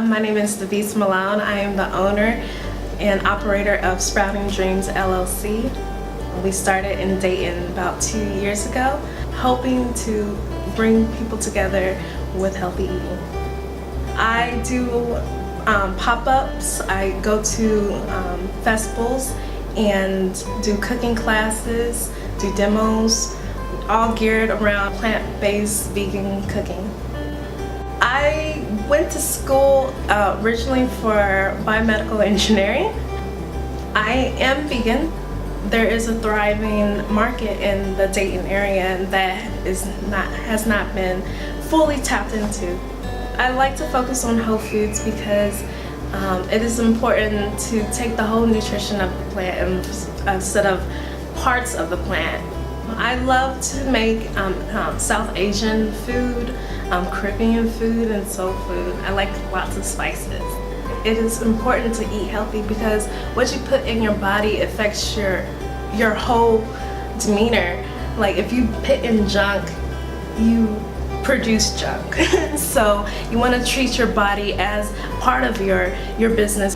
My name is Da'Ves Malone. I am the owner and operator of Sprouting Dreams LLC. We started in Dayton about 2 years ago, hoping to bring people together with healthy eating. I do pop-ups. I go to festivals and do cooking classes, do demos, all geared around plant-based vegan cooking. I went to school originally for biomedical engineering. I am vegan. There is a thriving market in the Dayton area that has not been fully tapped into. I like to focus on whole foods because it is important to take the whole nutrition of the plant instead of parts of the plant. I love to make South Asian food, Caribbean food, and soul food. I like lots of spices. It is important to eat healthy because what you put in your body affects your whole demeanor. Like if you put in junk, you produce junk. So you want to treat your body as part of your business.